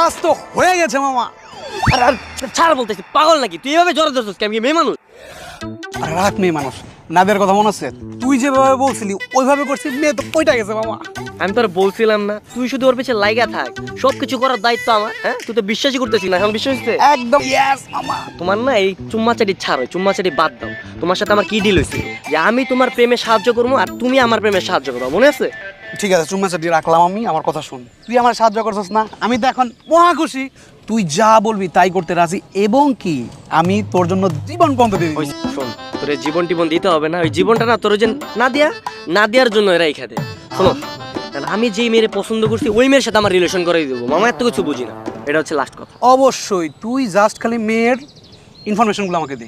কাজ তো হয়ে গেছে মামা। আর ছাড় বলতেছি, পাগল নাকি তুই? এভাবে জ্বর ধরছিস কি? আমি কি মেয়ে মানুষ? আরে রাখ মেয়ে মানুষ, নাদের কথা মনে আছে? তুই যেভাবে বলছিলি ওইভাবে করছিস, মেয়ে তো পইটা গেছে মামা। আমি তোর বলছিলাম না, তুই শুধু ওর পিছে লাইগা থাক, সবকিছু করার দায়িত্ব আমার। হ্যাঁ, তুই তো বিশ্বাসই করতেছিস না। এখন বিশ্বাস হচ্ছে? একদম ইয়েস মামা। তোমার না এই চুম্মাচাটি ছাড়ো, চুম্মাচাটি বাদ দাও। তোমার সাথে আমার কি ডিল হয়েছিল যে আমি তোমার প্রেমে সাহায্য করবো আর তুমি আমার প্রেমে সাহায্য করবো, মনে আছে? ঠিক আছে, চুম্মা চাটি রাখলাম আমি। আমার কথা শোন, তুই আমার সাহায্য করছিস না, আমি তো এখন মহা খুশি। তুই যা বলবি তাই করতে রাজি, এবং কি আমি তোর জন্য জীবন পর্যন্ত দিয়ে ওই দিবি। শোন, তোর এই জীবন টিবন দিতে হবে না। ওই জীবনটা না তোর যে না দেওয়ার জন্য এরা এখানে। শোনো, কারণ আমি যেই মেয়ের পছন্দ করছি ওই মেয়ের সাথে আমার রিলেশন করে দেবো মামা, এত কিছু বুঝি না। এটা হচ্ছে লাস্ট কথা। অবশ্যই তুই জাস্ট খালি মেয়ের ইনফরমেশনগুলো আমাকে দে,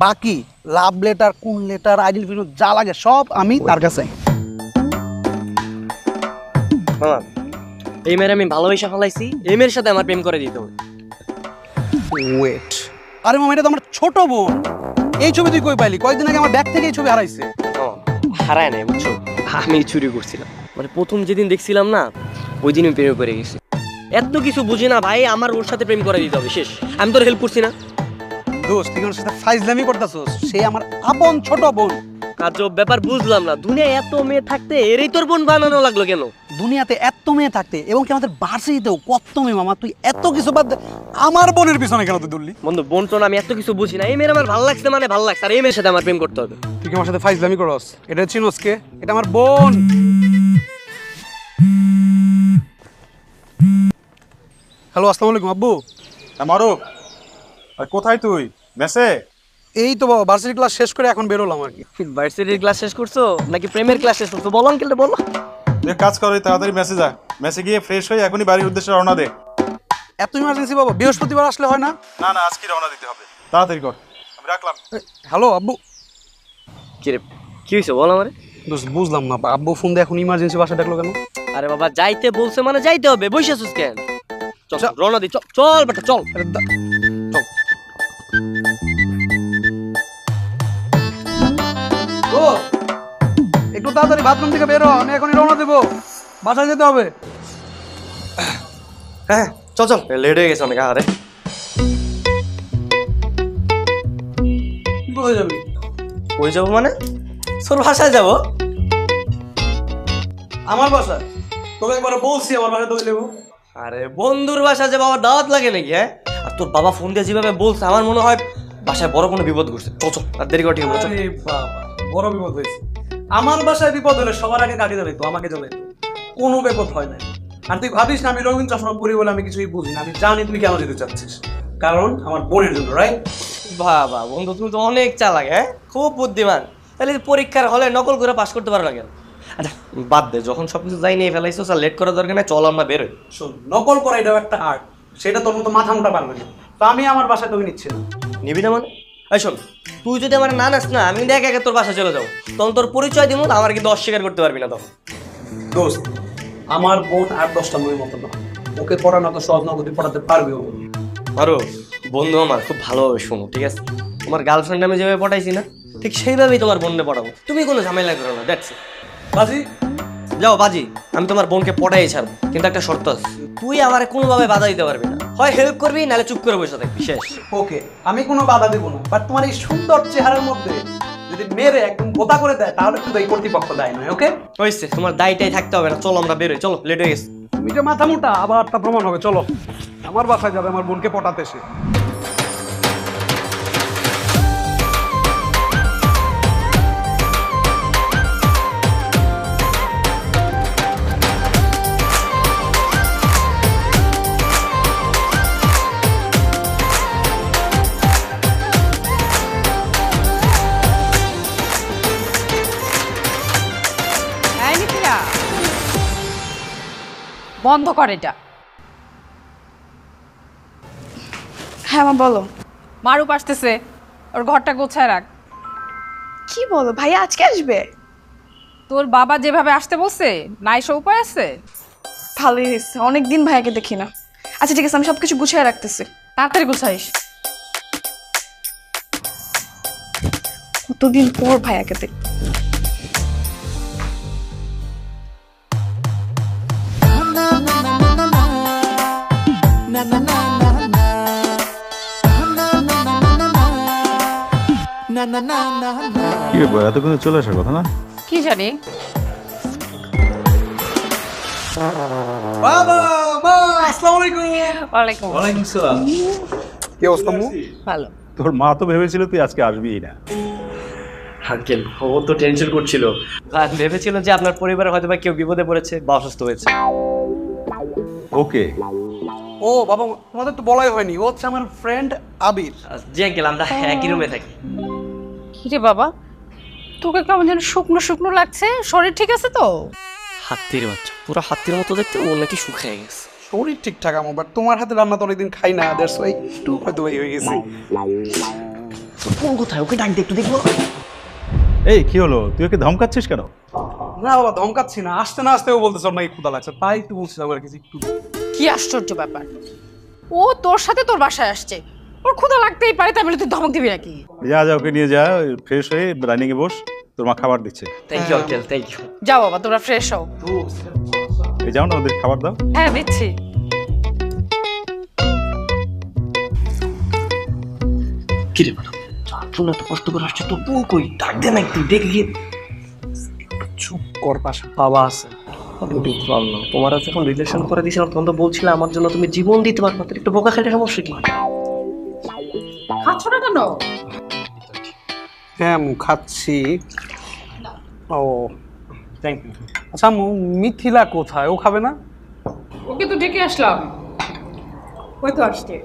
বাকি লাভ লেটার, কোন লেটার, আইডেন্টিফিকেশন যা লাগে সব আমি তার কাছে। মামা, এই মেয়ের আমি ভালোবাসা ফেলাইছি, এই মেয়ের সাথে আমার প্রেম করে দিতে হবে। ওয়েট, আরে মামা, এটা তো আমার ছোট বোন। এই ছবি তুই কই পাইলি? কয়েকদিন আগে আমার ব্যাগ থেকে এই ছবি হারাইছে। ও, হারায় নাই বুঝছো, আমি চুরি করছিলাম। মানে প্রথম যেদিন দেখছিলাম না, ওই দিন আমি প্রেমে পড়ে গেছি। এত কিছু বুঝি না ভাই, আমার ওর সাথে প্রেম করে দিতে হবে, শেষ। আমি তোর হেল্প করছি না। দোস্ত, তুই ওর সাথে ফাইজলামি করতেছস। সে আমার আপন ছোট বোন। কাজব ব্যাপার বুঝলাম না, দুনিয়ায় এত মেয়ে থাকতে এরই তোর বোন বানানো লাগলো কেন? দুনিয়াতে এত মেয়ে থাকতে, এবং কি আমাদের ভার্সিটিতেও কত মেয়ে মামা, তুই এত কিছু বাদ দে, আমার বোনের পিছনে কেন তুই দৌড়লি? বন্ধু, বোন টোন আমি এত কিছু বুঝি না। এই মেয়ের আমার ভালো লাগছে মানে ভালো লাগছে, আর এই মেয়ের সাথে আমার প্রেম করতে হবে। তুই কি আমার সাথে ফাইজলামি করস? এটা চিনোস কে? এটা আমার বোন। হ্যালো, আসসালামু আলাইকুম আব্বু। মারুফ, আর কোথায় তুই? মেসে? এই তো বাবা, ভার্সিটি ক্লাস শেষ করে এখন বেরোলাম আর কি। ভার্সিটির ক্লাস শেষ করছো নাকি প্রেমের ক্লাস শেষ করছো? বলো আঙ্কেল, বলো। তুই এক কাজ কর, এই তাড়াতাড়ি মেসে যা। মেসে গিয়ে ফ্রেশ হয়ে এখনই বাড়ির উদ্দেশ্যে রওনা দে। এত ইমার্জেন্সি বাবা? বৃহস্পতিবার আসলে হয় না? না না, আজকে রওনা দিতে হবে, তাড়াতাড়ি কর। আমি রাখলাম। হ্যালো আব্বু। কি রে, কি হয়েছে বল আমারে? দোস্ত, বুঝলাম না, আব্বু ফোন দিয়ে এখন ইমার্জেন্সি বাসা ডাকলো কেন? আরে বাবা, যাইতে বলছে মানে যাইতে হবে, বসে আছিস কেন? চল চল। রওনা দি, চল চল বেটা, চল। আরে চল। ও, একটু তাড়াতাড়ি বাথরুম থেকে বেরো, আমি এখনই রওনা দেবো, বাসায় যেতে হবে। হ্যাঁ চল চল, লেট হয়ে গেছে অনেক। আরে কোথায় যাবি? কই যাবো মানে? তোর বাসায় যাবো। আমার বাসা? তোকে একবার বলছি আমার বাসায় তোকে নেবো। আরে বন্ধুর বাসা যে বাবার দাওয়াত লাগে নাকি? হ্যাঁ, আর তোর বাবা ফোন দিয়ে যেভাবে বলছে, আমার মনে হয় বাসায় বড় কোনো বিপদ ঘটছে। চল চল, আর দেরি করে ঠিক হবে, চল। আরে বাবা, বড় বিপদ হয়েছে। আমার বাসায় বিপদ হলে সবার আগে কাকে জানাইতো? আমাকে জানাইতো। কোনো বিপদ হয় না। আর তুই ভাবিস না আমি রঙিন চশমা পরি বলে আমি কিছুই বুঝি না। আমি জানি তুই কেন যেতে চাচ্ছিস, কারণ আমার বোনের জন্য, রাইট? বাবা বন্ধু, তুমি তো অনেক চালাক। হ্যাঁ, খুব বুদ্ধিমান। তাহলে পরীক্ষার হলে নকল করে পাস করতে পারো না কেন? আচ্ছা বাদ দে, যখন সবকিছু যাই নিয়ে ফেলাইছো, স্যার লেট করার দরকার নেই, চল আমরা বেরোই। শোন, নকল করা এটাও একটা আর্ট, সেটা তোর মতো মাথা মোটা পারবে না। তো আমি আমার বাসায় তোকে নিচ্ছি না। নিবি না মানে? এই শোন, তুই যদি আমার না নাস না, আমি দেখ একে তোর বাসা চলে যাও, তখন তোর পরিচয় দিব, আমার কিন্তু অস্বীকার করতে পারবি না তখন। দোস্ত, আমার বোন আর 10টা মেয়ের মতো না। ওকে পড়ানো তো সহজ না, ওকে তুই পড়াতে পারবি ও। আরো বন্ধু আমার খুব ভালোভাবে শোনো, ঠিক আছে? তোমার গার্লফ্রেন্ড আমি যেভাবে পটাইছি না, ঠিক সেইভাবেই তোমার বোনকে পড়াবো। তুমি কোনো ঝামেলা করো না, দ্যাটস ইট। বাজি, যাও বাজি, আমি তোমার বোনকে পটাই ছাড়বো, কিন্তু একটা শর্ত আছে। তুই আমার কোনোভাবে বাধা দিতে পারবি না, হয় হেল্প করবি নাহলে চুপ করে বসে থাকবি, শেষ। ওকে, আমি কোনো বাধা দেবো না, বাট তোমার এই সুন্দর চেহারার মধ্যে যদি মেরে একদম গোতা করে দেয়, তাহলে কিন্তু এই কর্তৃপক্ষ দায় নয়। ওকে, হয়েছে, তোমার দায়টাই থাকতে হবে না। চলো আমরা বেরোই, চলো, লেট হয়ে গেছে। তুমি যে মাথা মোটা, আবার তা প্রমাণ হবে। চলো, আমার বাসায় যাবে আমার বোনকে পটাতে এসে। বন্ধ কর এটা। হ্যাঁ মা, বলো। মারুপ আসতেছে, ওর ঘরটা গোছায় রাখ। কি বলো, ভাইয়া আজকে আসবে? তোর বাবা যেভাবে আসতে বলছে, না এসে উপায় আছে? ভালোই হয়েছে, অনেকদিন ভাইয়াকে দেখি না। আচ্ছা ঠিক আছে, আমি সবকিছু গুছিয়ে রাখতেছি। তাড়াতাড়ি গুছাইস। কতদিন পর ভাইয়াকে দেখ। কি ব্যাপার এতক্ষণে চলে আসার কথা না? কি জানি। বাবা মা আসসালামু আলাইকুম। ওয়ালাইকুম ওয়ালাইকুম আসসালাম। কি অবস্থা মু? ভালো। তোর মা তো ভেবেছিল তুই আজকে আসবিই না। আঙ্কেল ও তো টেনশন করছিল আর ভেবেছিল যে আপনার পরিবারে হয়তো বা কেউ বিপদে পড়েছে বা অসুস্থ হয়েছে। ওকে, ও বাবা তোমাদের তো বলাই হয়নি, ও হচ্ছে আমার ফ্রেন্ড আবির। জি আঙ্কেল, আমরা একই রুমে থাকি। কি রে বাবা, তোকে কেমন যেন শুকনো শুকনো লাগছে, শরীর ঠিক আছে তো? হাতির বাচ্চা, পুরো হাতির মতো দেখতে, ও নাকি শুকিয়ে গেছে। শরীর ঠিকঠাক আমার, বাট তোমার হাতে রান্না তো অনেকদিন খাই না, দ্যাটস ওয়াই একটু হয়তো এই হয়ে গেছে। কোন কোথায় ওকে ডাক দে একটু দেখবো। এই কি হলো, তুই ওকে ধমকাচ্ছিস কেন? না বাবা ধমকাচ্ছি না, আসতে না আসতেও বলতেছ নাকি ক্ষুধা লাগছে, তাই একটু বলছিলাম আর কিছু একটু। কি আশ্চর্য ব্যাপার, ও তোর সাথে তোর বাসায় আসছে, ওর ক্ষুধা লাগতেই পারে, তাই বলে তুই ধমক দিবি নাকি? যা যা ওকে নিয়ে যা, ফ্রেশ হয়ে ডাইনিং এ বস, তোর মা খাবার দিচ্ছে। Thank you uncle, thank you. যাও বাবা, তোরা ফ্রেশ হও। এই যাও না, ওদের খাবার দাও। হ্যাঁ দিচ্ছি। কি রে ম্যাডাম, চারজন এত কষ্ট করে আসছে তো তুই কই, ডাক দে না একটু, দেখলি। চুপ কর পাশা। বাবা আছে, আমি বুঝতে পারলাম না, তোমার যখন রিলেশন করে দিয়েছিলাম তখন তো বলছিলে আমার জন্য তুমি জীবন দিতে পারবে, তোর একটু বোকা খেলে সমস্যা কি? খাচ্ছ না কেন? হ্যাঁ মু খাচ্ছি। ও থ্যাংক ইউ। আচ্ছা মু, মিথিলা কোথায়, ও খাবে না? ওকে তো ডেকে আসলাম, ওই তো আসছে।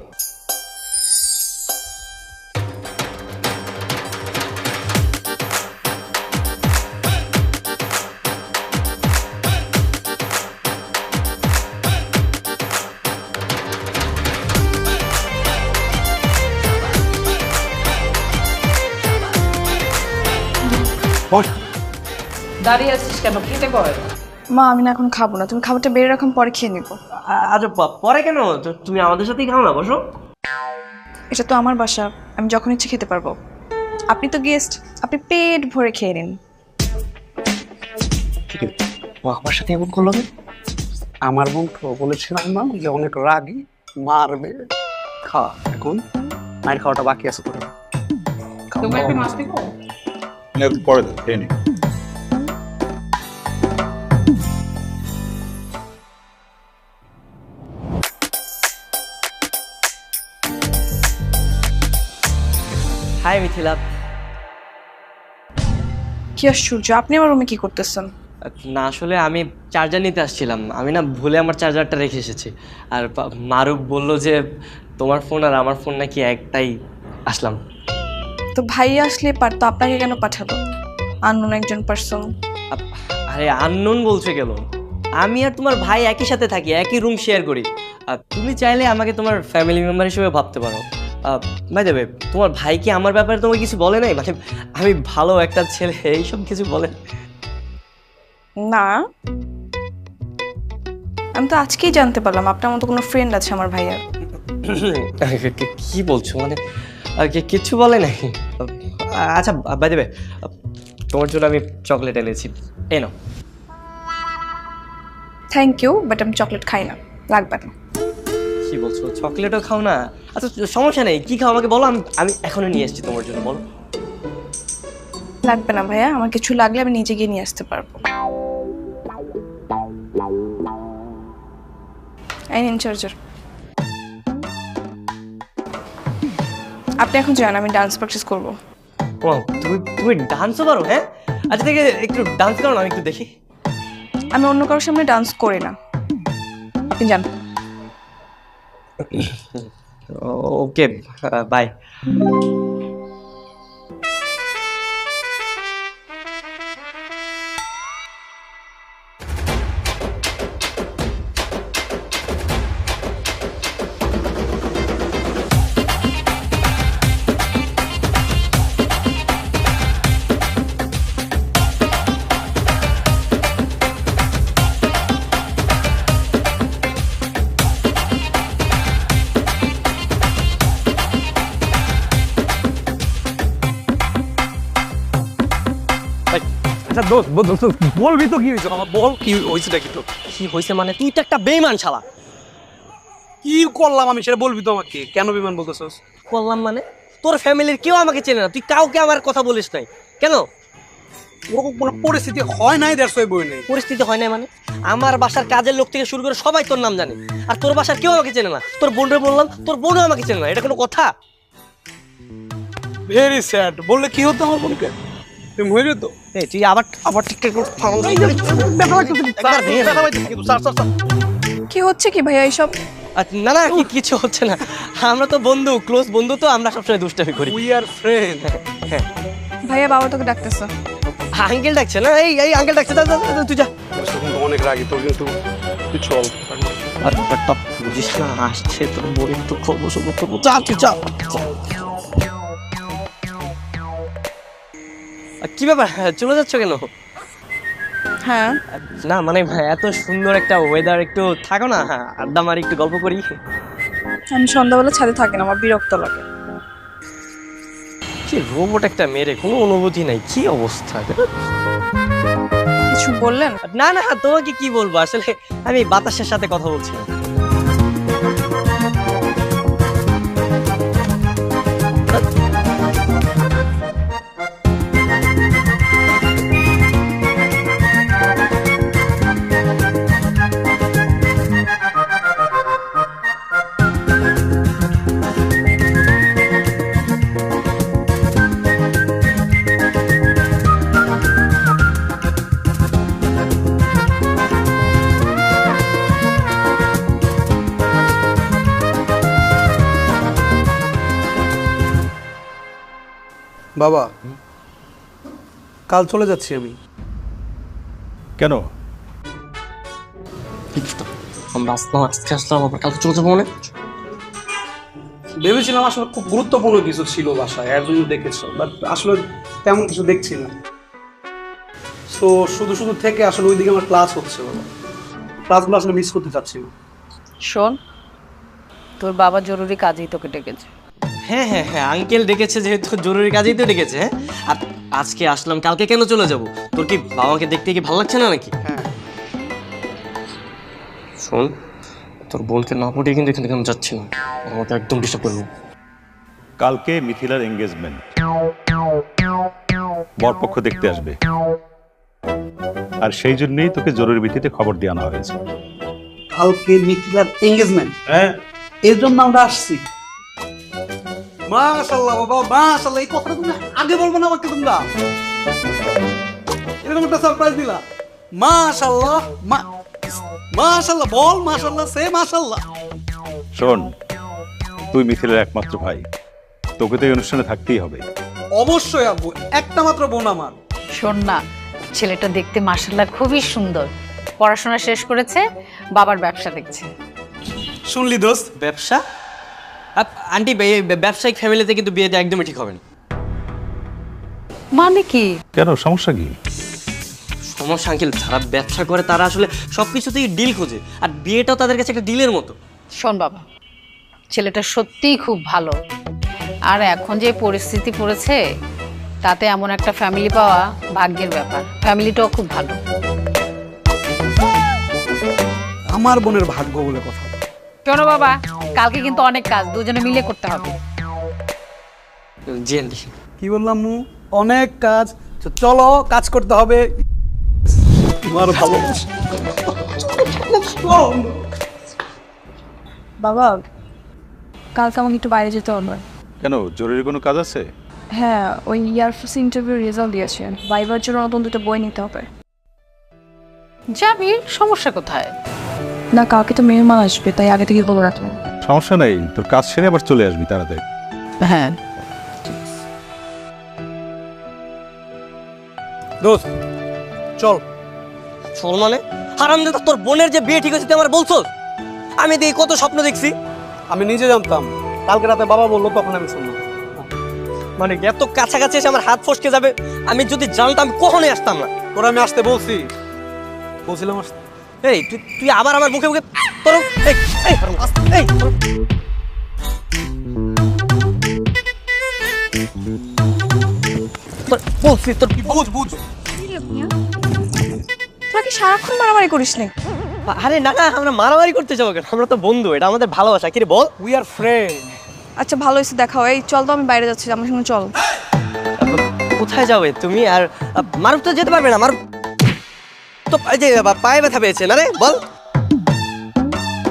দাঁড়িয়ে আছিস কেন, খেতে কর। মা আমি না এখন খাবো না, তুমি খাবারটা বেড়ে রাখুন, পরে খেয়ে নিবো। আচ্ছা পরে কেন, তুমি আমাদের সাথেই খাও না, বসো। এটা তো আমার বাসা, আমি যখন ইচ্ছে খেতে পারবো। আপনি তো গেস্ট, আপনি পেট ভরে খেয়ে নিন। ও আমার সাথে এমন করলো না? আমার বোন তো বলেছিলাম না যে অনেক রাগী, মারবে। খা এখন, মায়ের খাওয়াটা বাকি আছে তোর। তোকে একটা মাছ দিব? পরে দে, খেয়ে নি। হাই মিথিলা। কি আশ্চর্য, আপনি আমার রুমে কি করতেছেন? না আসলে আমি চার্জার নিতে আসছিলাম, আমি না ভুলে আমার চার্জারটা রেখে এসেছি। আর মারুফ বললো যে তোমার ফোন আর আমার ফোন নাকি একটাই, আসলাম। তো ভাই আসলে পারতো, আপনাকে কেন পাঠালো? আননোন একজন পার্সন। আরে আননোন বলছে গেল, আমি আর তোমার ভাই একই সাথে থাকি, একই রুম শেয়ার করি। তুমি চাইলে আমাকে তোমার ফ্যামিলি মেম্বার হিসেবে ভাবতে পারো। ভাই দেবে, তোমার ভাই কি আমার ব্যাপারে তোমাকে কিছু বলে নাই? মানে আমি ভালো একটা ছেলে, এইসব কিছু বলে? না, আমি তো আজকেই জানতে পারলাম আপনার মতো কোনো ফ্রেন্ড আছে আমার ভাইয়ার। কি বলছো, মানে কিচ্ছু বলে নাই? আচ্ছা বাই দেবে, তোমার জন্য আমি চকলেট এনেছি, এই নাও। থ্যাংক ইউ, বাট আমি চকলেট খাই না, লাগবে না। কি বলছো, চকলেটও খাও না? আচ্ছা সমস্যা নেই, কি খাও আমাকে বলো, আমি এখনই নিয়ে এসেছি তোমার জন্য, বলো। লাগবে না ভাইয়া, আমার কিছু লাগলে আমি নিজে গিয়ে নিয়ে আসতে পারবো। এই নিন চার্জার। আপনি এখন যান, আমি ডান্স প্র্যাকটিস করবো। ও তুমি ডান্সও পারো? হ্যাঁ আচ্ছা থেকে একটু ডান্স করো না, আমি একটু দেখি। আমি অন্য কারোর সামনে ডান্স করি না, আপনি যান। Okay bye. আচ্ছা দোস্ত বলবি তো কি হয়েছে, আমার বল কি হয়েছে, কি তো কি হয়েছে মানে? তুই তো একটা বেইমান শালা। কি করলাম আমি সেটা বলবি তো আমাকে, কেন বিমান বলতেছস? করলাম মানে? তোর ফ্যামিলির কেউ আমাকে চেনে না, তুই কাউকে আমার কথা বলিস নাই কেন? ওরকম কোনো পরিস্থিতি হয় নাই, দ্যাটস ওয়াই বই নেই। পরিস্থিতি হয় না মানে? আমার বাসার কাজের লোক থেকে শুরু করে সবাই তোর নাম জানে, আর তোর বাসার কেউ আমাকে চেনে না। তোর বোনরে বললাম, তোর বোনও আমাকে চেনে না, এটা কোনো কথা? Very sad. বললে কি হতো আমার বোনকে? তুমি হয়ে যেত। এই তুই আবার আবার ঠিক কি হচ্ছে কি ভাইয়া এইসব? না না, কিছু হচ্ছে না, আমরা তো বন্ধু, ক্লোজ বন্ধু, তো আমরা সবসময় দুষ্টামি করি। We are friend. হ্যাঁ, ভাইয়া বাবা তোকে ডাকতেছে। আঙ্কেল ডাকছে না? এই এই আঙ্কেল ডাকছে, যা, যা, যা, তুই যা। অনেক রাগি তোর, কিন্তু তুই চল। আর ব্যাপারটা বুঝিস না, আসছে তোর বোনের তো খবর সবর করবো, যা তুই যা। কি ব্যাপার, চলে যাচ্ছ কেন? হ্যাঁ না মানে এত সুন্দর একটা ওয়েদার, একটু থাকো না, আড্ডা মারি, একটু গল্প করি। আমি সন্ধ্যাবেলা ছাদে থাকি না, আমার বিরক্ত লাগে। কি রোবট একটা মেরে, কোনো অনুভূতি নাই, কি অবস্থা। কিছু বললেন? না না, তোমাকে কি বলবো, আসলে আমি বাতাসের সাথে কথা বলছি। বাবা, কাল চলে যাচ্ছি আমি। কেন? আমরা আসলাম, আজকে আসলাম, আবার কালকে চলে যাবো মানে? ভেবেছিলাম আসলে খুব গুরুত্বপূর্ণ কিছু ছিল বাসায়, এর জন্য দেখেছো, বাট আসলে তেমন কিছু দেখছি না। তো শুধু শুধু থেকে আসলে ওইদিকে আমার ক্লাস হচ্ছে বাবা, ক্লাসগুলো আসলে মিস করতে চাচ্ছি না। শোন, তোর বাবা জরুরি কাজেই তোকে ডেকেছে। হ্যাঁ হ্যাঁ হ্যাঁ, আঙ্কেল ডেকেছে যেহেতু জরুরি কাজেই তো ডেকেছে। হ্যাঁ, আর আজকে আসলাম, কালকে কেন চলে যাব? তোর কি বাবাকে দেখতে কি ভালো লাগছে না নাকি? হ্যাঁ, শোন, তোর বোনকে না পড়িয়ে কিন্তু এখান থেকে আমি যাচ্ছি না, আমাকে একদম ডিস্টার্ব করবো। কালকে মিথিলার এঙ্গেজমেন্ট, বরপক্ষ দেখতে আসবে, আর সেই জন্যই তোকে জরুরি ভিত্তিতে খবর দিয়ে আনা হয়েছে। কালকে মিথিলার এঙ্গেজমেন্ট, হ্যাঁ, এর জন্য আমরা আসছি। মাশাআল্লাহ বাবা, মাশাআল্লাহ। এই কথাটা তুমি আগে বলবো না আমাকে? তোমরা এরকম একটা সারপ্রাইজ দিলা। মাশাআল্লাহ, মাশাআল্লাহ বল, মাশাআল্লাহ সে মাশাআল্লাহ। শোন, তুই মিথিলার একমাত্র ভাই, তোকে তো এই অনুষ্ঠানে থাকতেই হবে। অবশ্যই আব্বু, একটা মাত্র বোন আমার। শোন না, ছেলেটা দেখতে মাশাআল্লাহ খুবই সুন্দর, পড়াশোনা শেষ করেছে, বাবার ব্যবসা দেখছে। শুনলি দোস্ত? ব্যবসা? আন্টি, ব্যবসায়িক ফ্যামিলিতে কিন্তু বিয়েতে একদমই ঠিক হবে না। মানে কি? কেন, সমস্যা কি? সমস্যা আঙ্কেল, যারা ব্যবসা করে তারা আসলে সবকিছুতেই ডিল খোঁজে, আর বিয়েটাও তাদের কাছে একটা ডিলের মতো। শোন বাবা, ছেলেটা সত্যিই খুব ভালো, আর এখন যে পরিস্থিতি পড়েছে তাতে এমন একটা ফ্যামিলি পাওয়া ভাগ্যের ব্যাপার। ফ্যামিলিটাও খুব ভালো। আমার বোনের ভাগ্য বলে কথা। শোনো বাবা, কালকে কিন্তু অনেক কাজ, দুজনে মিলে করতে হবে। জি আন্টি। কি বললাম মু? অনেক কাজ। তো চলো, কাজ করতে হবে। তোমার ভালোবাসা। বাবা, কালকে আমাকে একটু বাইরে যেতে হবে। কেন, জরুরি কোনো কাজ আছে? হ্যাঁ, ওই ইয়ারফোর্স ইন্টারভিউ রেজাল্ট দিয়েছে, ভাইবার জন্য নতুন দুটো বই নিতে হবে। যাবি, সমস্যা কোথায়? না, কালকে তো মেহমান আসবে, তাই আগে থেকে বলে রাখলাম। সমস্যা নেই, তোর কাজ সেরে আবার চলে আসবি তাড়াতাড়ি। হ্যাঁ দোস্ত চল। চল মানে? হারামজাদা, তোর বোনের যে বিয়ে ঠিক হয়েছে তুই আমার বলছো? আমি দেখি কত স্বপ্ন দেখছি। আমি নিজে জানতাম, কালকে রাতে বাবা বললো, তখন আমি শুনলাম। মানে এত কাছাকাছি এসে আমার হাত ফসকে যাবে, আমি যদি জানতাম কখনোই আসতাম না। তোরা আমি আসতে বলছিলাম আসতে। এই তুই তুই আবার আমার মুখে মুখে তোর এই এই এই বলছি তোর বুঝ। তোরা কি সারাক্ষণ মারামারি করিস না? আরে না না, আমরা মারামারি করতে যাবো কেন? আমরা তো বন্ধু, এটা আমাদের ভালোবাসা। কি রে বল? We are friend. আচ্ছা ভালো হয়েছে দেখাও, এই চল তো আমি বাইরে যাচ্ছি, আমার সঙ্গে চল। কোথায় যাবে তুমি? আর মারুফ তো যেতে পারবে না, মারুফ তো এই যে পায়ে ব্যথা পেয়েছে না রে, বল।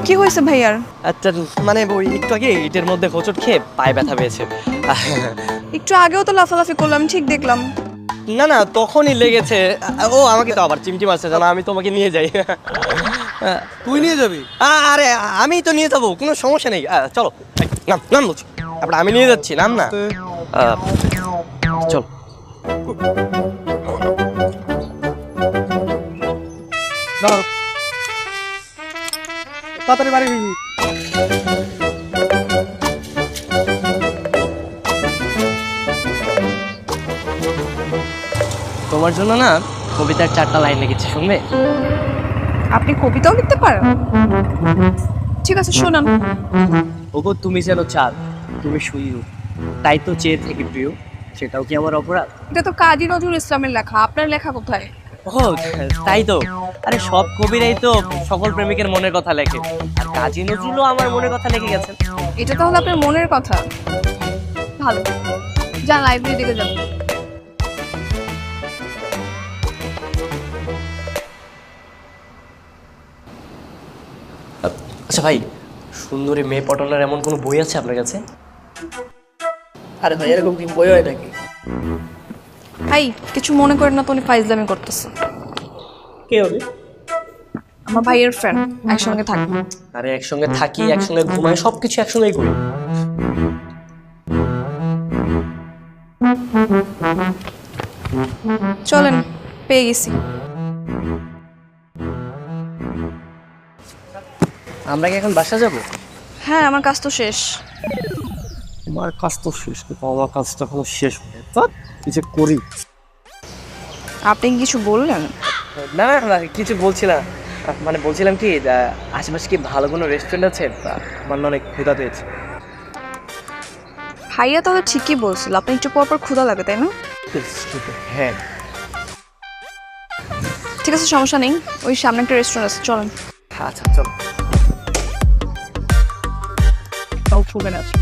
কি হয়েছে ভাইয়ার? আচ্ছা মানে ওই একটু আগে ইটের মধ্যে হোঁচট খেয়ে পায়ে ব্যথা পেয়েছে। একটু আগেও তো লাফালাফি করলাম, ঠিক দেখলাম। না না, তখনই লেগেছে। ও আমাকে তো আবার চিমটি মারছে, জানা আমি তোমাকে নিয়ে যাই। তুই নিয়ে যাবি? আরে আমি তো নিয়ে যাবো, কোনো সমস্যা নেই। চলো নাম নাম বলছি, তারপরে আমি নিয়ে যাচ্ছি, নাম না। চল। তাড়াতাড়ি বাড়ি ফিরবি। তোমার জন্য না কবিতার 4টা লাইন লিখেছি, শুনবে? আপনি কবিতাও লিখতে পারেন? ঠিক আছে শোনান। ওগো তুমি যেন চাঁদ, তুমি সূর্য, তাই তো চেয়ে থেকে প্রিয়, সেটাও কি আমার অপরাধ? এটা তো কাজী নজরুল ইসলামের লেখা, আপনার লেখা কোথায়? ও তাই তো। আরে সব কবিরাই তো সকল প্রেমিকের মনের কথা লেখে, আর কাজী নজরুলও আমার মনের কথা লিখে গেছেন। এটা তাহলে আপনার মনের কথা। ভালো, যান লাইব্রেরি দিকে যান। আচ্ছা ভাই, সুন্দরী মেয়ে পটানোর এমন কোনো বই আছে আপনার কাছে? আরে ভাই এরকম কি বই হয় নাকি? ভাই কিছু মনে করেন না তো, উনি ফাইজলামি করতেছে। কে হবে? আমার ভাইয়ের ফ্রেন্ড, একসঙ্গে থাকি। আরে একসঙ্গে থাকি, একসঙ্গে ঘুমাই, সবকিছু একসঙ্গেই করি। চলেন, পেয়ে গেছি। আমরা কি এখন বাসা যাব? হ্যাঁ আমার কাজ তো শেষ। আমার কাজ তো শেষ, কিন্তু আমার কাজটা এখনো শেষ হয়নি। কিছু করি। আপনি কি কিছু বললেন? না না না, কিছু বলছি না। মানে বলছিলাম কি, আশেপাশে কি ভালো কোনো রেস্টুরেন্ট আছে? আমার না অনেক ক্ষুধা পেয়েছে। ভাইয়া তাহলে ঠিকই বলছিল, আপনি একটু পর পর ক্ষুধা লাগে তাই না? হ্যাঁ ঠিক আছে সমস্যা নেই, ওই সামনে একটা রেস্টুরেন্ট আছে, চলেন। আচ্ছা চলো। তাও ফুবেন আছে।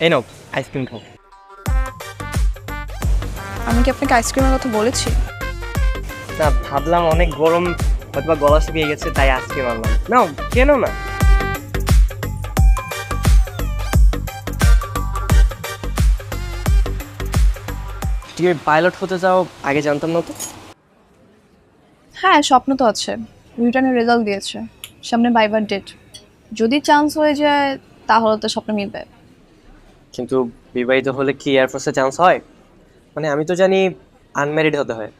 এই নাও আইসক্রিম খাও। আমি কি আপনাকে আইসক্রিমের কথা বলেছি? না, ভাবলাম অনেক গরম, হয়তো গলা শুকিয়ে গেছে, তাই আইসক্রিম আনলাম। নাও কেন না। তুমি পাইলট হতে চাও, আগে জানতাম না তো। হ্যাঁ স্বপ্ন তো আছে, রিটার্নের রেজাল্ট দিয়েছে, সামনে ভাইবার ডেট। যদি চান্স হয়ে যায় তাহলে তো স্বপ্ন মিলবে। কিন্তু বিবাহিত হলে কি এয়ারফোর্সে চান্স হয়? মানে আমি তো জানি আনম্যারিড হতে হয়।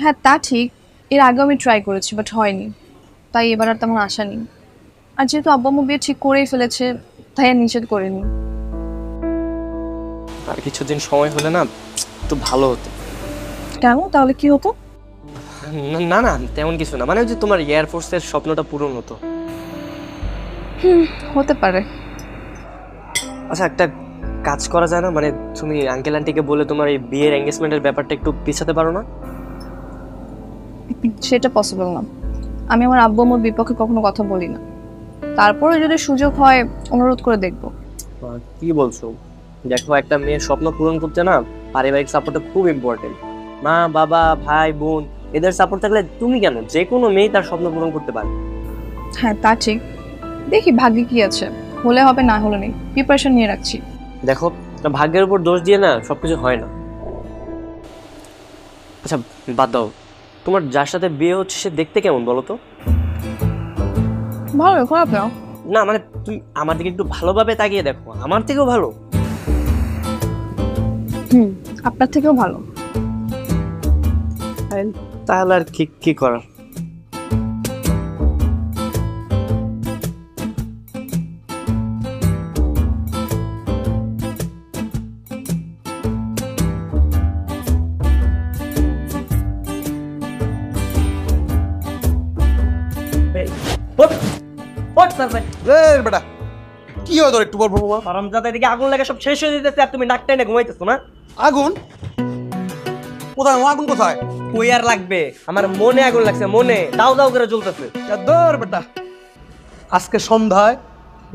হ্যাঁ তা ঠিক, এর আগেও আমি ট্রাই করেছি বাট হয়নি, তাই এবার আর তেমন আশা নেই। আর যেহেতু আব্বু আম্মু বিয়ে ঠিক করেই ফেলেছে, তাই আর নিষেধ করিনি। আর কিছুদিন সময় হলে না তো ভালো হতো। কেন, তাহলে কি হতো? না না তেমন কিছু না, মানে ওই যে তোমার এয়ারফোর্সের স্বপ্নটা পূরণ হতো। হতে পারে। আচ্ছা একটা কাজ করা যায় না, মানে তুমি আঙ্কেল আন্টিকে বলে তোমার এই বিয়ের এঙ্গেজমেন্টের ব্যাপারটা একটু পিছাতে পারো না? সেটা পসিবল না, আমি আমার আব্বু আম্মুর বিপক্ষে কখনো কথা বলি না। তারপরে যদি সুযোগ হয় অনুরোধ করে দেখবো। কি বলছো? দেখো, একটা মেয়ের স্বপ্ন পূরণ করতে না পারিবারিক সাপোর্টটা খুব ইম্পর্টেন্ট। মা বাবা ভাই বোন এদের সাপোর্ট থাকলে তুমি কেন, যে কোনো মেয়ে তার স্বপ্ন পূরণ করতে পারে। হ্যাঁ তা ঠিক, দেখি ভাগ্যে কি আছে, হলে হবে না হলে নেই, প্রিপারেশন নিয়ে রাখছি। দেখো, ভাগ্যের উপর দোষ দিয়ে না সবকিছু হয় না। আচ্ছা বাদ দাও, তোমার যার সাথে বিয়ে হচ্ছে সে দেখতে কেমন বলো তো? ভালো, খারাপ না। না মানে তুমি আমার দিকে একটু ভালোভাবে তাকিয়ে দেখো, আমার থেকেও ভালো। আপনার থেকেও ভালো। তাহলে আর কি কি করার। বেটা কি হয় তোর, একটু বলবো বাবা? হারামজাদা, এদিকে আগুন লাগে সব শেষ হয়ে যেতেছে আর তুমি নাক টেনে ঘুমাইতেছো না? আগুন? কোথায় ও আগুন কোথায়? কই আর লাগবে, আমার মনে আগুন লাগছে, মনে দাও দাও করে জ্বলতেছে। দর বেটা, আজকে সন্ধ্যায়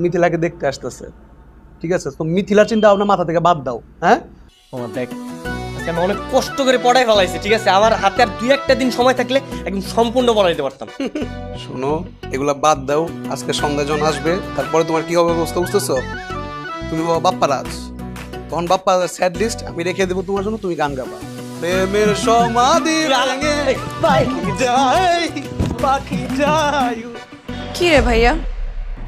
মিথিলাকে দেখতে আসতেছে, ঠিক আছে? তো মিথিলা চিন্তা ভাবনা মাথা থেকে বাদ দাও। হ্যাঁ, আমার দেখ, আজকে আমি অনেক কষ্ট করে পড়াই ফেলাইছি, ঠিক আছে? আমার হাতে আর 2-1 দিন সময় থাকলে একদম সম্পূর্ণ পড়াইতে পারতাম। শোনো, এগুলা বাদ দাও। আজকে সন্ধ্যা যখন আসবে, তারপরে তোমার কি হবে অবস্থা বুঝতেছো? তুমি বাবা বাপ্পারাজ, তখন বাপ্পা স্যাড লিস্ট আমি রেখে দেবো তোমার জন্য, তুমি গান গাবা। প্রেমের সমাধি ভাঙে পাখি যায়, পাখি যায়। কি রে ভাইয়া,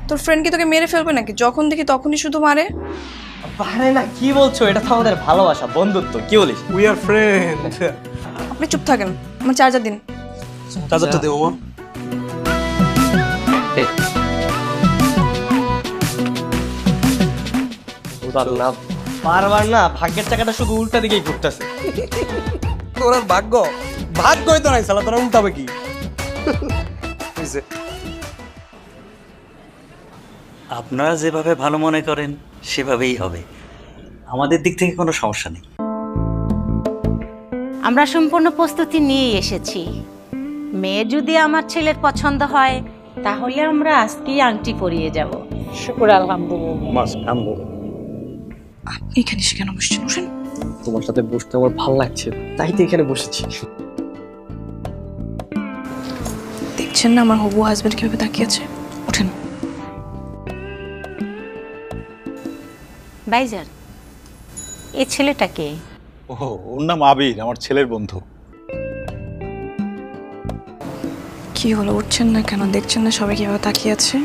তোর ফ্রেন্ড কি তোকে মেরে ফেলবে নাকি? যখন দেখি তখনই শুধু মারে। আরে না, কি বলছো? এটা তো আমাদের ভালোবাসা, বন্ধুত্ব, কি বলিস? We are friend. আপনি চুপ থাকেন, আমার চার্জার দিন। চার্জারটা দেবো মা। না, বারবার না ভাগ্যের চাকাটা শুধু উল্টা দিকেই ঘুরতেছে। তোর আর ভাগ্য, ভাগ্যই তো নাই সালা, তোরা উল্টাবে কি? আপনারা যেভাবে ভালো মনে করেন সেভাবেই হবে, আমাদের দিক থেকে কোনো সমস্যা নেই। আমরা সম্পূর্ণ প্রস্তুতি নিয়েই এসেছি। মেয়ে যদি আমার ছেলের পছন্দ হয় তাহলে আমরা আজকেই আংটি পরিয়ে যাব। শুকুর আলহামদুলিল্লাহ। আপনি এখানে এসে কেন বসছেন? বসেন। তোমার সাথে বসতে আমার ভালো লাগছে, তাই তো এখানে বসেছি। দেখছেন না আমার হবু হাজবেন্ড কিভাবে তাকিয়েছে? ওঠেন। ভাইজান, এই ছেলেটাকে ও, ওর নাম আবির, আমার ছেলের বন্ধু। কি হলো, উঠছেন না কেন? দেখছেন না সবাই কিভাবে তাকিয়ে আছে?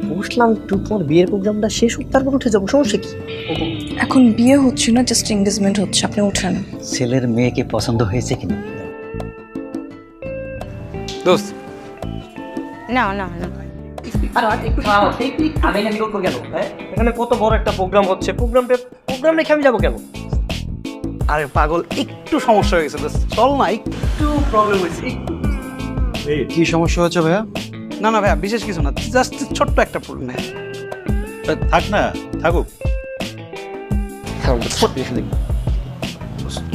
বুঝলাম, তোমার বিয়ের প্রোগ্রামটা শেষ হোক, তারপর উঠে যাবো, সমস্যা কি? এখন বিয়ে হচ্ছে না, জাস্ট এঙ্গেজমেন্ট হচ্ছে। আপনি উঠেন। ছেলের মেয়েকে পছন্দ হয়েছে কিনা? দোস্ত, না না না, এখানে কত বড় একটা প্রোগ্রাম হচ্ছে, প্রোগ্রাম রেখে আমি যাবো কেন? আরে পাগল, একটু সমস্যা হয়ে গেছে, দোস্ত চল না। একটু প্রবলেম হয়েছে, একটু। কি সমস্যা হচ্ছে ভাইয়া? না না ভাইয়া, বিশেষ কিছু না, জাস্ট ছোট্ট একটা প্রবলেম। থাক না, থাকুক।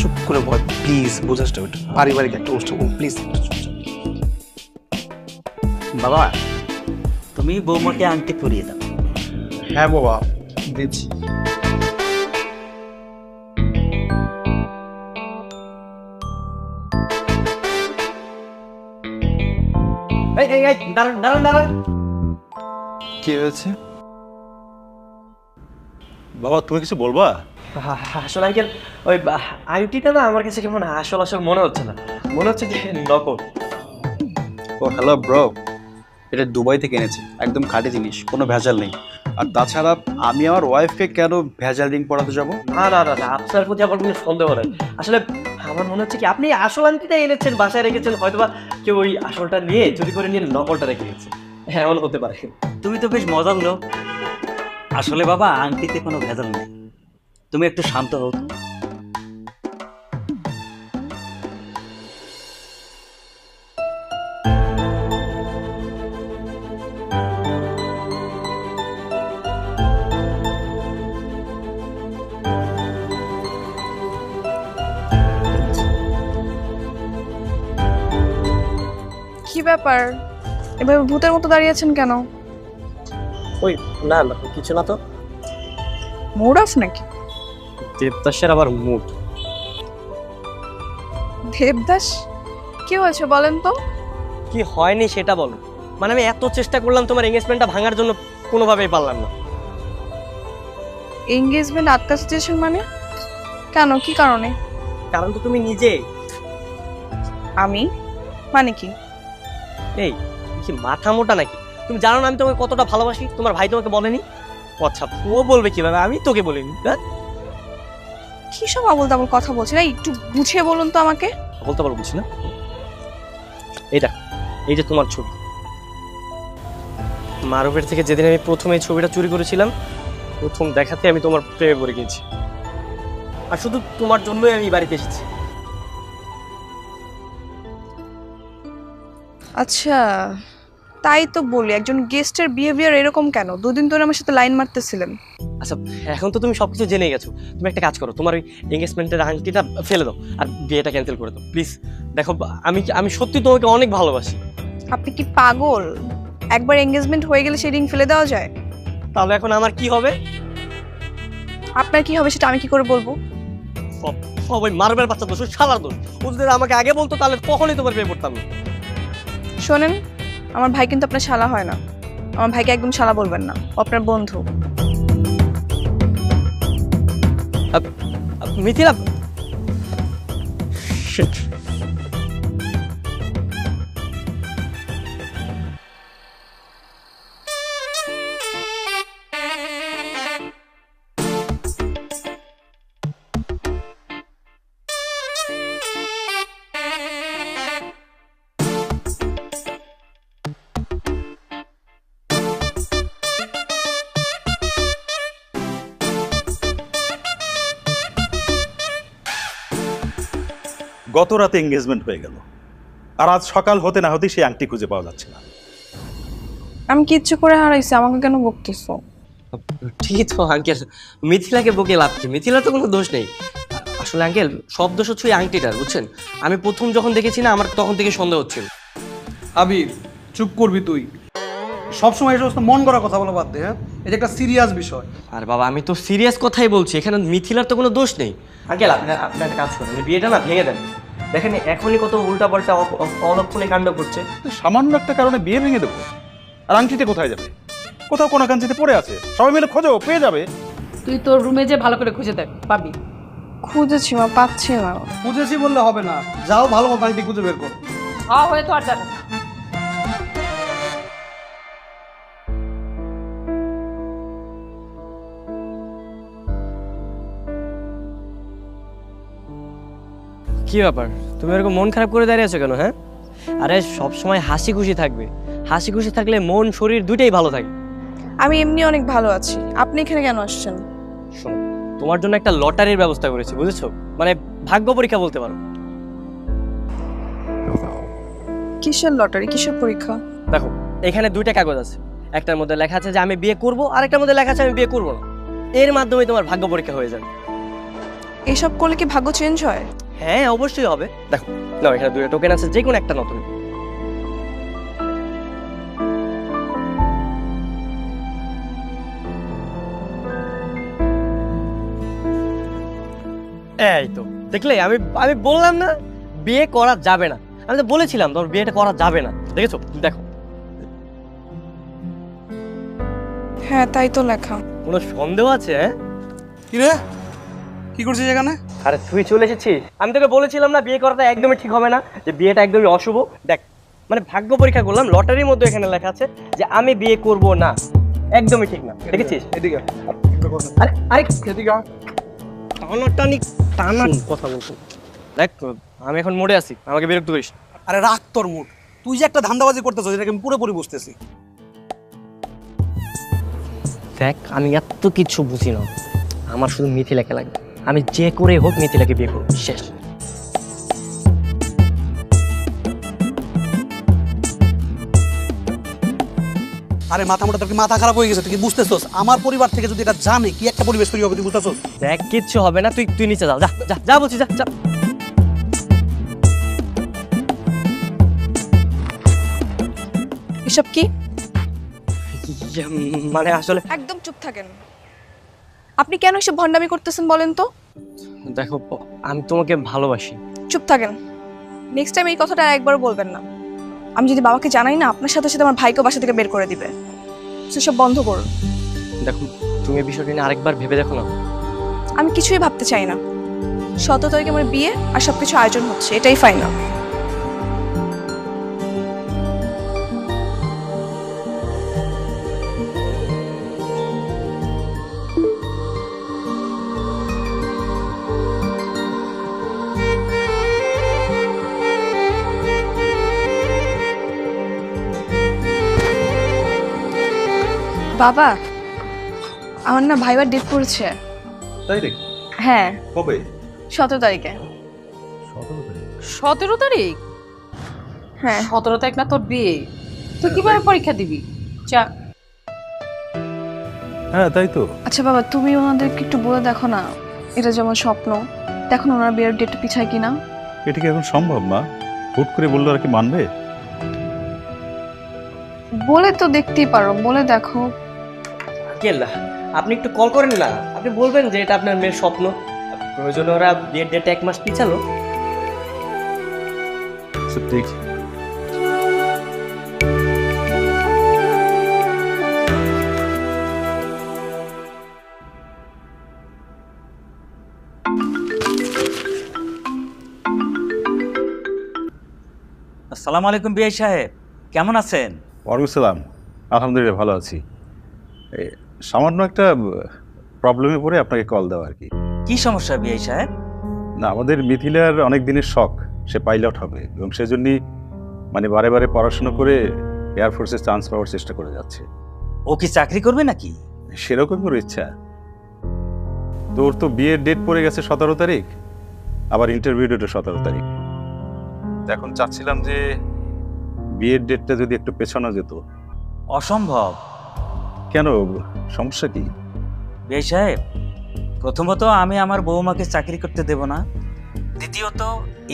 চুপ করে বল প্লিজ, বোঝাসটা ওটা পারিবারিক একটা অনুষ্ঠান, প্লিজ। বাবা, তুমি বৌমাকে আংটি পরিয়ে দাও। হ্যাঁ বাবা, দিচ্ছি। দাঁড়ান। কি হয়েছে? বাবা, তুমি কিছু বলবা? আসলে আঙ্কেল, ওই আইটিটা না আমার কাছে কেমন আসল মনে হচ্ছে না, মনে হচ্ছে যে নকল। ও হ্যালো ব্রো, এটা দুবাই থেকে এনেছি, একদম খাঁটি জিনিস, কোনো ভেজাল নেই। আর তাছাড়া আমি আমার ওয়াইফকে কেন ভেজাল রিং পরাতে যাবো? না, আপনার প্রতি আমার কোনো সন্দেহ নেই। আসলে আমার মনে হচ্ছে কি, আপনি আসল আংটিটা এনেছেন, বাসায় রেখেছেন, হয়তোবা কেউ ওই আসলটা নিয়ে চুরি করে নিয়ে নকলটা রেখে গেছে। হ্যাঁ, এমন হতে পারে। তুমি তো বেশ মজার লোক। আসলে বাবা, আংটিতে কোনো ভেজাল নেই, তুমি একটু শান্ত হও তো। কি ব্যাপার, এভাবে ভূতের মতো দাঁড়িয়ে আছেন কেন? ওই না, কিছু না তো। মুড অফ নাকি? দেবদাসের আবার মুড। দেবদাস, কি হয়েছে বলেন তো? কি হয়নি সেটা বলো। মানে আমি এত চেষ্টা করলাম তোমার এঙ্গেজমেন্টটা ভাঙার জন্য, কোনোভাবেই পারলাম না। এঙ্গেজমেন্ট আটকা সিচুয়েশন মানে? কেন, কি কারণে? কারণ তো তুমি নিজে। আমি মানে কি? এই, তুমি কি মাথা মোটা নাকি? তুমি জানো না আমি তোমাকে কতটা ভালোবাসি? তোমার ভাই তোমাকে বলেনি? ও আচ্ছা, ও বলবে কিভাবে? আমি তোকে বলিনি। কি সব আবল তাবল কথা বলছেন? এই একটু বুঝিয়ে বলুন তো আমাকে। বলতে পারবো বুঝি না। এইটা, এই যে তোমার ছবি, মারুফের থেকে যেদিন আমি প্রথম এই ছবিটা চুরি করেছিলাম, প্রথম দেখাতে আমি তোমার প্রেমে পড়ে গেছি। আর শুধু তোমার জন্যই আমি বাড়িতে এসেছি। আচ্ছা, তাই তো বলি, একজন গেস্টের বিহেভিয়ার এরকম কেন? দুদিন ধরে আমার সাথে লাইন মারতেছিলেন। আচ্ছা এখন তো তুমি সবকিছু জেনে গেছো, তুমি একটা কাজ করো, তোমার ওই এঙ্গেজমেন্টের আংটিটা ফেলে দাও আর বিয়েটা ক্যান্সেল করে দাও প্লিজ। দেখো আমি সত্যি তোমাকে অনেক ভালোবাসি। আপনি কি পাগল? একবার এঙ্গেজমেন্ট হয়ে গেলে সেই রিং ফেলে দেওয়া যায়? তাহলে এখন আমার কি হবে? আপনার কি হবে সেটা আমি কি করে বলবো? সব ওই মার্বেল বাচ্চা দোষ, শালার দোষ। ও যদি আমাকে আগে বলতো তাহলে কখনোই তোমার বিয়ে করতাম না। শোনেন, আমার ভাই কিন্তু আপনার শালা হয় না। আমার ভাইকে একদম শালা বলবেন না, ও আপনার বন্ধু। মিথিলা, গত রাতে এঙ্গেজমেন্ট হয়ে গেল, আর আজ সকাল হতে না হতেই সেই আংটি খুঁজে পাওয়া যাচ্ছে না। আমি কি ইচ্ছে করে হারাইছি? আমাকে কেন বকতেছো? ঠিকই তো আঙ্কেল, মিথিলাকে বকে লাভ কি? মিথিলার তো কোনো দোষ নেই। আসলে আঙ্কেল সব দোষ হচ্ছে ওই আংটিটার, বুঝছেন? আমি প্রথম যখন দেখেছি না, আমার তখন থেকে সন্দেহ হচ্ছিল। আবির, চুপ করবি তুই। সবসময় এই সমস্ত মন করা কথা বলা বাদ দে। হ্যাঁ, এটা একটা সিরিয়াস বিষয়। আর বাবা আমি তো সিরিয়াস কথাই বলছি, এখানে মিথিলার তো কোনো দোষ নেই। আঙ্কেল আপনি একটা কাজ করেন, বিয়েটা না ভেঙে দেন। দেখেন এখনই কত উল্টা পাল্টা অলক্ষণে কাণ্ড করছে। সামান্য একটা কারণে বিয়ে ভেঙে দেবো? আর আংটিতে কোথায় যাবে? কোথাও কোনো কাঞ্চিতে পড়ে আছে, সবাই মিলে খোঁজো, পেয়ে যাবে। তুই তোর রুমে যে ভালো করে খুঁজে দেখ, পাবি। খুঁজেছি মা, পাচ্ছি না। খুঁজেছি বললে হবে না, যাও ভালো মতো আংটি খুঁজে বের কর। হ্যাঁ হয়ে তো আর যাবে না। কি ব্যাপার, তুমি এরকম মন খারাপ করে দাঁড়িয়ে আছো কেন? হ্যাঁ, আরে সব সময় হাসি খুশি থাকবে। হাসি খুশি থাকলে মন শরীর দুইটাই ভালো থাকে। আমি এমনি অনেক ভালো আছি, আপনি এখানে কেন আসছেন? শোনো, তোমার জন্য একটা লটারির ব্যবস্থা করেছি, বুঝেছো? মানে ভাগ্য পরীক্ষা বলতে পারো। কিসের লটারি, কিসের পরীক্ষা? দেখো এখানে দুইটা কাগজ আছে, একটার মধ্যে লেখা আছে যে আমি বিয়ে করব, আর একটার মধ্যে লেখা আছে আমি বিয়ে করব না। এর মাধ্যমে তোমার ভাগ্য পরীক্ষা হয়ে যাবে। এসব করলে কি ভাগ্য চেঞ্জ হয়? হ্যাঁ অবশ্যই হবে। দেখো নাও, এখানে দুইটা টোকেন আছে, যে কোনো একটা নতুন। এই তো দেখলে, আমি বললাম না বিয়ে করা যাবে না। আমি তো বলেছিলাম তোমার বিয়েটা করা যাবে না, দেখেছো? দেখো হ্যাঁ তাই তো লেখা। কোনো সন্দেহ আছে? হ্যাঁ, কি রে, কি করছিস এখানে? আরে তুই চলে এসেছিস। আমি তোকে বলেছিলাম না বিয়ে করাটা একদমই ঠিক হবে না, যে বিয়েটা একদমই অশুভ। দেখ মানে ভাগ্য পরীক্ষা করলাম, লটারির মধ্যে এখানে লেখা আছে যে আমি বিয়ে করব না। একদমই ঠিক না, দেখেছিস? এদিকে আরে আরে এদিকে টানাটানি টানা কথা বলছো। দেখ আমি এখন মোড়ে আছি, আমাকে বিরক্ত করিস। আরে রাখ তোর মুড। তুই যে একটা ধান্দাবাজি করতেছিস এটাকে আমি পুরোপুরি বুঝতেছি। দেখ আমি এত কিছু বুঝি না, আমার শুধু মিথিলাকে লাগবে। আমি যে করে হোক মিথিলাকে বিয়ে করবো, শেষ। আরে মাথা মোটা, তোর কি মাথা খারাপ হয়ে গেছে? তুই কি বুঝতেছস? আমার পরিবার থেকে যদি এটা জানে কি একটা পরিবেশ তৈরি হবে, তুই বুঝতেছস? দেখ কিচ্ছু হবে না, তুই নিচে যাও, যা যা যা বলছি, যা যা। এসব কি? মানে আসলে একদম চুপ থাকেন। আপনি কেন এসব ভণ্ডামি করতেছেন বলেন তো? দেখো আমি তোমাকে ভালোবাসি। চুপ থাকেন। নেক্সট টাইম এই কথাটা আর একবারও বলবেন না। আমি যদি বাবাকে জানাই না, আপনার সাথে সাথে আমার ভাইকে বাসা থেকে বের করে দিবে। সেসব বন্ধ করুন। দেখো তুমি এই বিষয়টা নিয়ে আরেকবার ভেবে দেখো না। আমি কিছুই ভাবতে চাই না। 17 তারিখে আমার বিয়ে আর সবকিছু আয়োজন হচ্ছে, এটাই ফাইনাল। বাবা, আমার না ভাইবার ডেট পড়েছে। তাই রে? হ্যাঁ কবে? 17 তারিখে। 17 তারিখ? হ্যাঁ 17 তারিখ না তোর বিয়ে? তুই কিভাবে পরীক্ষা দিবি? চা। হ্যাঁ তাই তো। আচ্ছা বাবা, তুমি ওনাদেরকে একটু বলে দেখো না, এটা যেমন স্বপ্ন, দেখো না ওনার বিয়ের ডেটটা পিছায় কিনা। এটা কি এখন সম্ভব মা? হুট করে বললো আর কি মানবে? বলে তো দেখতেই পারো, বলে দেখো। কেল্লা, আপনি একটু কল করেন না, আপনি বলবেন যে এটা আপনার মেয়ের স্বপ্ন, প্রয়োজনে ওরা বিয়ের ডেট 1 মাস পিছালো। সত্যি। আসসালামু আলাইকুম বিআই সাহেব, কেমন আছেন? ওয়ালাইকুম সালাম। আলহামদুলিল্লাহ ভালো আছি। এই সামান্য একটা প্রবলেমে পড়ে আপনাকে কল দেওয়া আর কি। কি সমস্যা বিআই সাহেব? না, আমাদের মিথিলার অনেক দিনের শখ সে পাইলট হবে, এবং সেজন্যই মানে বারে বারে পড়াশোনা করে এয়ারফোর্সে চান্স পাওয়ার চেষ্টা করে যাচ্ছে। ও কি চাকরি করবে নাকি? সেরকম করে ইচ্ছা। তোর তো বিয়ের ডেট পড়ে গেছে 17 তারিখ, আবার ইন্টারভিউ ডেটও 17 তারিখ। এখন চাচ্ছিলাম যে বিয়ের ডেটটা যদি একটু পেছানো যেত। অসম্ভব। কেন, সমস্যা কি? বিআই সাহেব, প্রথমত আমি আমার বৌমাকে চাকরি করতে দেব না, দ্বিতীয়ত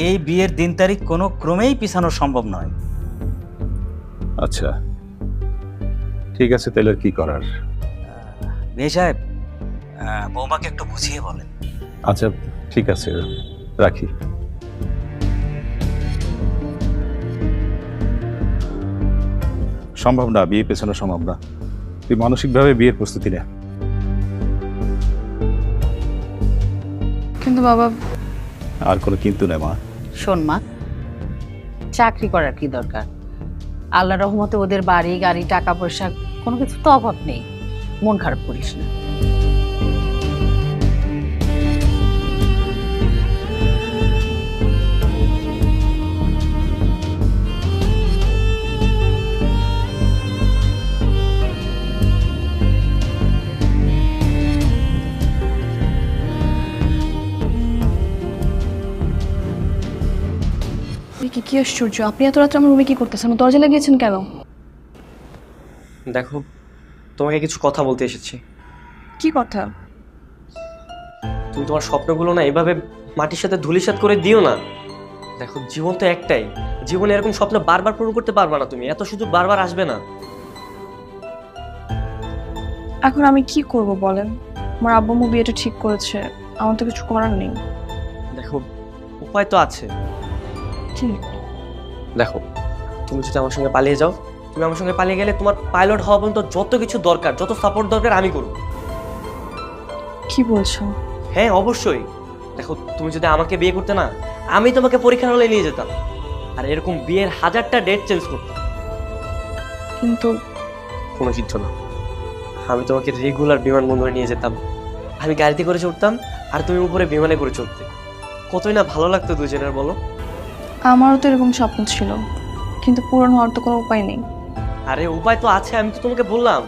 এই বিয়ের দিন তারিখ কোনো ক্রমেই পিছানো সম্ভব নয়। আচ্ছা ঠিক আছে, তাহলে আর কি করার? বিআই সাহেব, বৌমাকে একটু বুঝিয়ে বলেন। আচ্ছা ঠিক আছে, রাখি। সম্ভব না, বিয়ে পেছানো সম্ভব না। তুই মানসিকভাবে বিয়ের প্রস্তুতি নে। কিন্তু বাবা, আর কোনো কিন্তু নেই মা। শোন মা, চাকরি করার কি দরকার? আল্লাহ রহমতে ওদের বাড়ি গাড়ি টাকা পয়সা কোনো কিছু তো অভাব নেই, মন খারাপ করিস না। কি আশ্চর্য, আপনি এত রাত্রে আমার রুমে কি করতেছেন? দরজা লাগিয়েছেন কেন? দেখো, তোমাকে কিছু কথা বলতে এসেছি। কি কথা? তুমি তোমার স্বপ্নগুলো না এভাবে মাটির সাথে ধুলিসাৎ করে দিও না। দেখো, জীবন তো একটাই, জীবনে এরকম স্বপ্ন বারবার পূরণ করতে পারবে না তুমি, এত সুযোগ বারবার আসবে না। এখন আমি কি করব বলেন? আমার আব্বু আম্মু বিয়েটা ঠিক করেছে, আমার তো কিছু করার নেই। দেখো, উপায় তো আছে। কি? দেখো, তুমি যদি আমার সঙ্গে পালিয়ে যাও, তুমি আমার সঙ্গে পালিয়ে গেলে তোমার পাইলট হওয়া পর্যন্ত যত কিছু দরকার, যত সাপোর্ট দরকার আমি করব। কি বলছো? হ্যাঁ অবশ্যই। দেখো, তুমি যদি আমাকে বিয়ে করতে না, আমি তোমাকে পরীক্ষার হলে নিয়ে যেতাম, আর এরকম বিয়ের 1000টা ডেট চেঞ্জ করতাম। কিন্তু কোনো কিছু না, আমি তোমাকে রেগুলার বিমানবন্দরে নিয়ে যেতাম, আমি গাড়িতে করে চড়তাম আর তুমি উপরে বিমানে করে চড়তে। কতই না ভালো লাগতো দুজনের, বলো? আমারও তো এরকম স্বপ্ন ছিল, কিন্তু পূরণ হওয়ার তো কোনো উপায় নেই। আরে উপায় তো আছে, আমি তো তোমাকে বললাম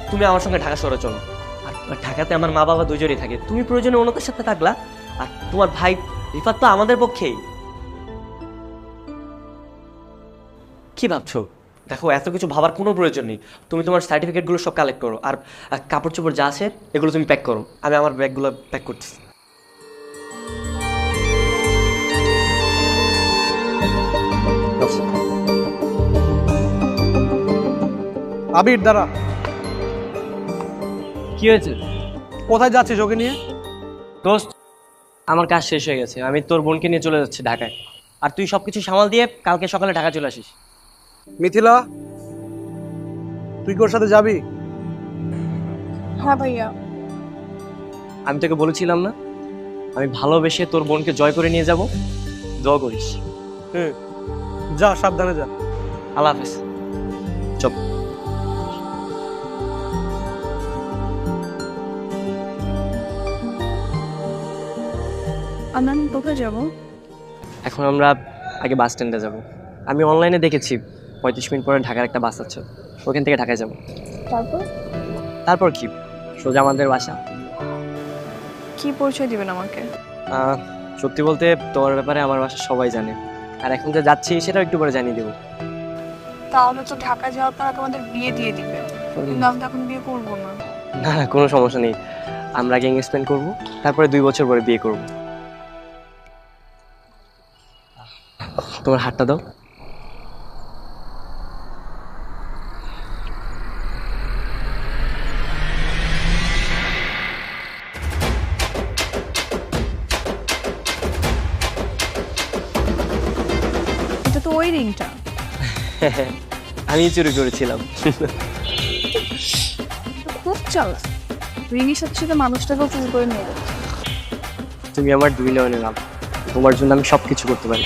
তুমি আমার সঙ্গে ঢাকা শহরে চলো। আর ঢাকাতে আমার মা বাবা দুজনেই থাকে, তুমি প্রয়োজনে ওনাদের সাথে থাকলা, আর তোমার ভাই রিফাত তো আমাদের পক্ষেই। কি ভাবছো? দেখো, এত কিছু ভাবার কোনো প্রয়োজন নেই। তুমি তোমার সার্টিফিকেটগুলো সব কালেক্ট করো, আর কাপড় চোপড় যা আছে এগুলো তুমি প্যাক করো, আমি আমার ব্যাগগুলো প্যাক করতেছি। আবির দাঁড়া। কি হয়েছে? কোথায় যাচ্ছিস ওকে নিয়ে? দোস্ত, আমার কাজ শেষ হয়ে গেছে, আমি তোর বোনকে নিয়ে চলে যাচ্ছি ঢাকায়, আর তুই সবকিছু সামাল দিয়ে কালকে সকালে ঢাকা চলে আসিস। মিথিলা, তুই কি ওর সাথে যাবি? হ্যাঁ ভাইয়া। আমি তোকে বলেছিলাম না, আমি ভালোবেসে তোর বোনকে জয় করে নিয়ে যাব, দোয়া করিস। যা, সাবধানে যা। আল্লাহ হাফেজ। চল। আমরা কোথায় যাব? এখন আমরা আগে বাস স্ট্যান্ডে যাব। আমি অনলাইনে দেখেছি 35 মিনিট পরে ঢাকার একটা বাস আছে, ওখান থেকে ঢাকায় যাব। তারপর কি, সোজা আমাদের বাসা। কি পরিচয় দিবেন আমাকে? সত্যি বলতে তোমার ব্যাপারে আমার বাসা সবাই জানে, আর এখন যে যাচ্ছি সেটাও একটু পরে জানিয়ে দেবো। তাহলে তো ঢাকা যাওয়ার পর আমাদের বিয়ে দিয়ে দিবে, কিন্তু আমি তো এখন বিয়ে করবো না। না না, কোনো সমস্যা নেই, আমরা আগে এঙ্গেজমেন্ট করবো, তারপরে 2 বছর পরে বিয়ে করব। তোমার হাতটা দাও। এটা তো ওই রিংটা। আমি চুরি করেছিলাম। খুব চালাক, রিংয়ের সাথে সাথে মানুষটাকেও চুরি করে নিয়ে যাচ্ছে। তুমি আমার 2 নয়নের নাম, তোমার জন্য আমি সবকিছু করতে পারি।